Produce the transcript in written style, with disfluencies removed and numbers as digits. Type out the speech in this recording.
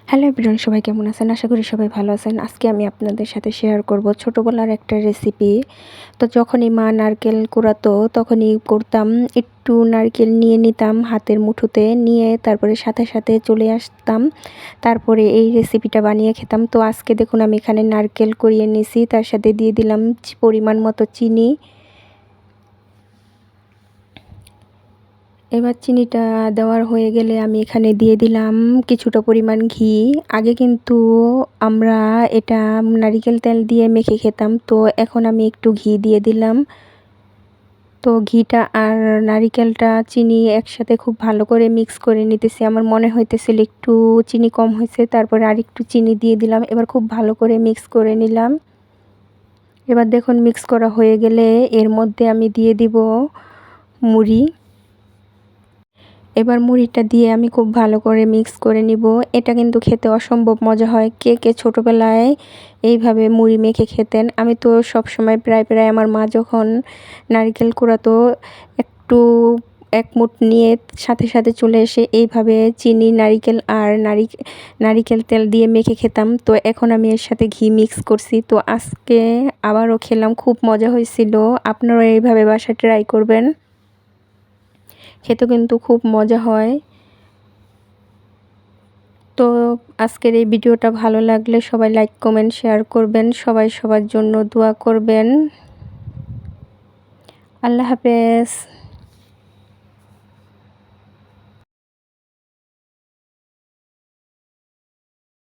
Hello everyone, সবাই কেমন আছেন? আশা করি সবাই ভালো আছেন। আজকে আমি আপনাদের সাথে শেয়ার করব ছোটোবেলার একটা রেসিপি। তো যখনই মা নারকেল কুড়াতো তখনই করতাম, একটু নারকেল নিয়ে নিতাম হাতের মুঠোতে, নিয়ে তারপরে সাথে সাথে চলে আসতাম, তারপরে এই রেসিপিটা বানিয়ে খেতাম। তো আজকে দেখুন আমি এখানে নারকেল কুড়িয়ে নিয়েছি, তার সাথে দিয়ে দিলাম পরিমাণ মতো চিনি। এবার চিনিটা দেওয়ার হয়ে গেলে আমি এখানে দিয়ে দিলাম কিছুটা পরিমাণ ঘি। আগে কিন্তু আমরা এটা নারিকেল তেল দিয়ে মেখে খেতাম, তো এখন আমি একটু ঘি দিয়ে দিলাম। তো ঘিটা আর নারিকেলটা চিনি একসাথে খুব ভালো করে মিক্স করে নিতেছি। আমার মনে হইতেছিল একটু চিনি কম হয়েছে, তারপরে আর একটু চিনি দিয়ে দিলাম। এবার খুব ভালো করে মিক্স করে নিলাম। এবার দেখুন মিক্স করা হয়ে গেলে এর মধ্যে আমি দিয়ে দিব মুড়ি। এবার মুড়িটা দিয়ে আমি খুব ভালো করে মিক্স করে নিব। এটা কিন্তু খেতে অসম্ভব মজা হয়। কে কে ছোটোবেলায় এইভাবে মুড়ি মেখে খেতেন? আমি তো সবসময় প্রায় আমার মা যখন নারকেল কুড়াতো একটু এক মুঠ নিয়ে সাথে সাথে চলে এসে এইভাবে চিনি, নারিকেল আর নারিকেল তেল দিয়ে মেখে খেতাম। তো এখন আমি এর সাথে ঘি মিক্স করছি। তো আজকে আবারও খেলাম, খুব মজা হয়েছিল। আপনারা এইভাবে বাসায় ট্রাই করবেন, খেতে কিন্তু খুব মজা হয়। তো আজকের এই ভিডিওটা ভালো লাগলে সবাই লাইক, কমেন্ট, শেয়ার করবেন। সবাই সবার জন্য দোয়া করবেন। আল্লাহ হাফেজ।